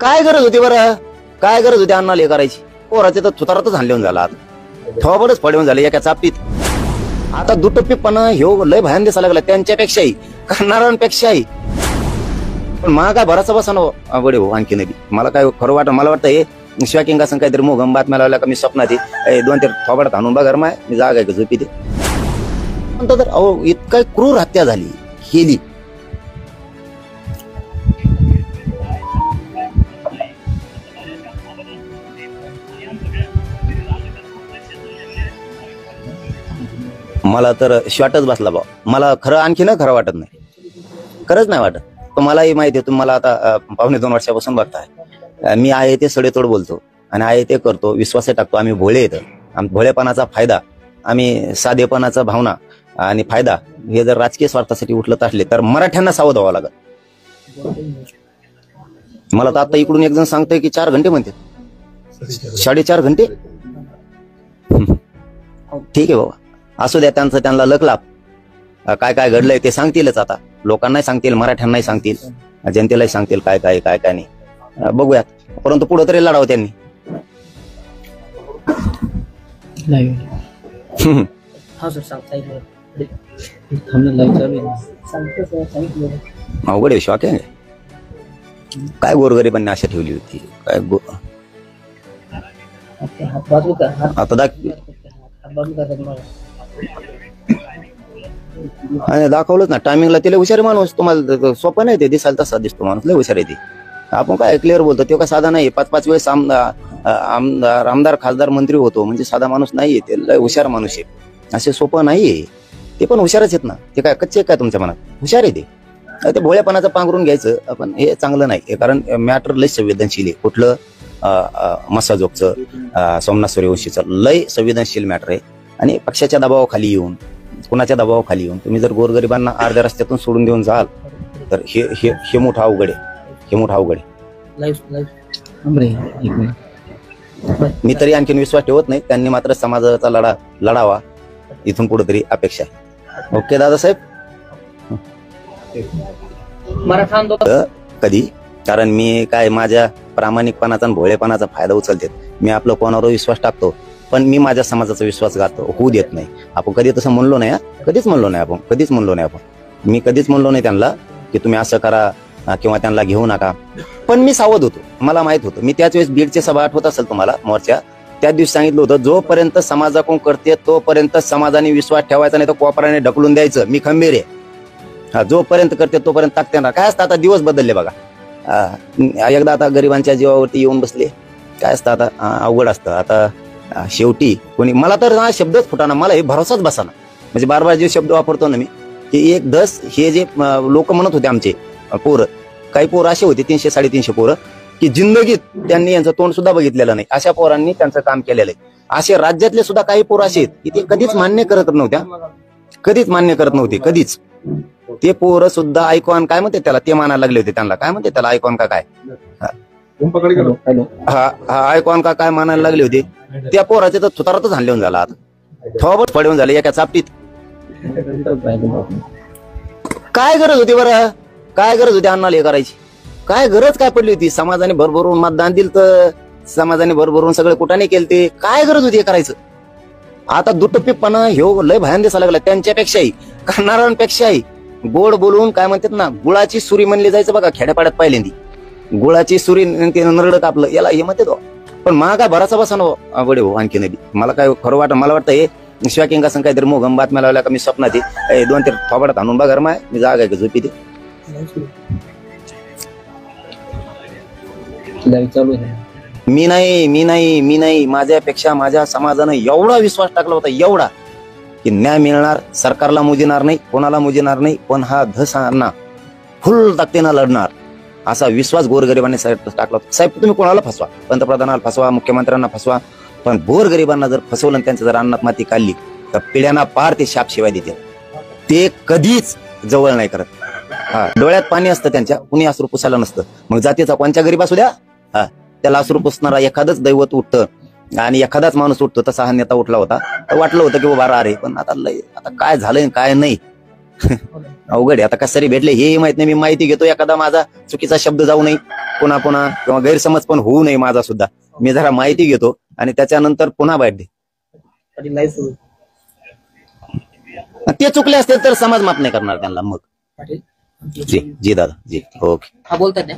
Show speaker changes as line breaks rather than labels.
काय गरज होती बरं? काय गरज होती अन्नाला हे करायची? पोराचे तर थुतारातच हाणलेऊन झाला, आता थोबडच पडवून झाले एका चापटीत. आता दुटप्पीपणा ह्यो लय भयान दिसायला लागला, त्यांच्यापेक्षाही करणाऱ्यांपेक्षाही. पण मला काय भराचा बसा ना बडे भाऊ आणखी नाही. मला काय खरं वाटत, मला वाटतं हे शिवाकिंग असं काहीतरी मोगम बातम्या लावल्या का मी स्वप्नात दोन ते थोबाडात आणून बघा माय मी जागा आहे का झोपी ते म्हणतो. तर अहो इतका क्रूर हत्या झाली केली. मला तर शॉर्टच बसला भाऊ. मला खरं आणखी ना खरं वाटत नाही, खरंच नाही वाटत. पण मलाही माहिती आहे, तुम्हाला आता 1.5-2 वर्षापासून बघताय मी आहे ते सडेतोड बोलतो आणि आहे ते करतो, विश्वास टाकतो. आम्ही भोळे येतं, भोळेपणाचा फायदा, आम्ही साधेपणाचा भावना आणि फायदा हे जर राजकीय स्वार्थासाठी उठलत असले तर मराठ्यांना सावध व्हावं लागत. मला तर आता इकडून एक जण सांगतोय की 4 घंटे म्हणते, 4.5 घंटे. ठीक आहे बाबा, असू द्या, त्यांना लक लाभ. काय काय घडलंय ते सांगतीलच. आता लोकांनाही सांगतील, मराठ्यांनाही सांगतील, जनतेलाही सांगतील काय काय काय काय नाही. बघूयात, परंतु पुढे तरी लढावं त्यांनी. अवघड आहे, शॉक आहे. काय गोरगरिबांनी आशा ठेवली होती, काय आता दाखवलंच ना टायमिंगला. तिला हुशारी माणूस, तुम्हाला सोपं नाही ते, दिसायला तसा दिसतो माणूस, लय हुशार आहे ते. आपण काय क्लिअर बोलतो, ते काय साधा नाही. 5-5 वेळेस आमदार खासदार मंत्री होतो, म्हणजे साधा माणूस नाहीये ते, लय हुशार माणूस आहे. असे सोपं नाहीये ते, पण हुशारच आहेत ना ते. काय कच्चे काय तुमच्या मनात? हुशार आहे ते भोळ्यापणाचं पांघरून घ्यायचं आपण, हे चांगलं नाही. कारण मॅटर लय संवेदनशील आहे. कुठलं मसाजोगचं, सोमनाथ सूर्यवंशीचं लय संवेदनशील मॅटर आहे. आणि पक्षाच्या दबावाखाली येऊन, कुणाच्या दबावाखाली येऊन तुम्ही जर गोरगरिबांना अर्ध्या रस्त्यातून सोडून देऊन जाल तर हे मोठं अवघड आहे. हे मोठं अवघड आहे. मी तरी आणखीन विश्वास ठेवत नाही. त्यांनी मात्र समाजाचा लढावा इथून पुढे तरी अपेक्षा आहे. ओके दादासाहेब. कधी, कारण मी काय माझ्या प्रामाणिकपणाचा आणि भोळेपणाचा फायदा उचलते. मी आपलं कोणावर विश्वास टाकतो, पण मी माझ्या समाजाचा विश्वासघात होऊ देत नाही. आपण कधी तसं म्हणलो नाही, कधीच म्हणलो नाही आपण, कधीच म्हणलो नाही आपण. मी कधीच म्हणलो नाही त्यांना की तुम्ही असं करा किंवा त्यांना घेऊ नका. पण मी सावध होतो, मला माहित होतं. मी त्याच वेळेस बीडची सभा आठवत असेल तुम्हाला, मोर्चा, त्या दिवशी सांगितलं होतं, जोपर्यंत समाजाकडून करते तोपर्यंत समाजाने विश्वास ठेवायचा, नाही तर कोपराने ढकलून द्यायचं. मी खंबीर आहे. जोपर्यंत करते तोपर्यंत टाकते ना. काय असतं, आता दिवस बदलले बघा. एकदा आता गरिबांच्या जीवावरती येऊन बसले. काय असतं आता, अवघड असतं. आता शेवटी कोणी, मला तर हा शब्दच फुटाना, मला हे भरोसाच बसाना. म्हणजे बार जे शब्द वापरतो ना मी, की एक दस हे जे लोक म्हणत होते आमचे पोरं, काही पोरं असे होते 300-350 पोरं की जिंदगीत त्यांनी यांचं तोंड सुद्धा बघितलेलं नाही. अशा पोरांनी त्यांचं काम केलेलं आहे. असे राज्यातले सुद्धा काही पोरं असे आहेत की ते कधीच मान्य करत नव्हत्या, कधीच मान्य करत नव्हते, कधीच. ते पोरं सुद्धा आयकॉन काय म्हणते त्याला, ते मानायला लागले होते. त्यांना काय म्हणते त्याला, आयकॉन का काय, हा आयकॉन का काय मानायला लागले होते. त्या पोराचे तर थुतारातच हाणलेऊन झाला, आता थोबड पडवून झाले एका चापटीत. काय गरज होती बरं? काय गरज होती अन्नाला हे करायची? काय गरज काय पडली होती? समाजाने भरभरून मतदान दिलं, तर समाजाने भरभरून सगळे कुठाने केले, ते काय गरज होती हे करायचं? आता दुटप्पीपणा ह्यो लय भयान दिसायला लागला, त्यांच्यापेक्षाही करणाऱ्यांपेक्षाही. गोड बोलून काय म्हणतात ना, गुळाची सुरी म्हणली जायचं बघा खेड्यापाड्यात पहिल्यांदी. गुळाची सुरी नरड कापलं याला हे म्हणते तो. पण मला काय भराचा बसा ना बडे भाऊ आणखी नाही. मला काय खरं वाटत, मला वाटतं हे शिवाकिंग असं काहीतरी मोगम बातम्या लावल्या का मी स्वप्नात 2 ते थोबाडात आणून बघा माय मी जागा आहे का झोपी ते. मी नाही माझ्यापेक्षा माझ्या समाजानं एवढा विश्वास टाकला होता, एवढा, की न्याय मिळणार, सरकारला मुजिणार नाही, कोणाला मुजिणार नाही, पण हा धसांना फुल ताकदीनं लढणार असा विश्वास गोरगरिबांनी टाकला होता. साहेब तुम्ही कोणाला फसवा, पंतप्रधानाला फसवा, मुख्यमंत्र्यांना फसवा, पण गोरगरिबांना जर फसवलं, त्यांच्या जर अन्नात माती काढली तर पिढ्यांना पार ते शाप शिवाय देतील. ते कधीच जवळ नाही करत. डोळ्यात पाणी असतं त्यांच्या, कुणी अश्रू पुसायला नसतं. मग जातीचा कोणत्या गरीब असू द्या, त्याला अश्रू पुसणारा एखादंच दैवत उठतं आणि एखादाच माणूस उठतो. तसा हा नेता उठला होता, तर वाटलं होतं की बाबा अरे, पण आता काय झालंय काय नाही. अवघड आहे. आता कसरी भेटले हेही माहित नाही. मी माहिती घेतो, एखादा माझा चुकीचा शब्द जाऊ नये पुन्हा पुन्हा, किंवा गैरसमज पण होऊ नये माझा सुद्धा. मी जरा माहिती घेतो आणि त्याच्यानंतर पुन्हा भेटते. ते चुकले असतील तर समाज माफ नाही करणार त्यांना मग. जी दादा, जी ओके.
हा बोलतात ना.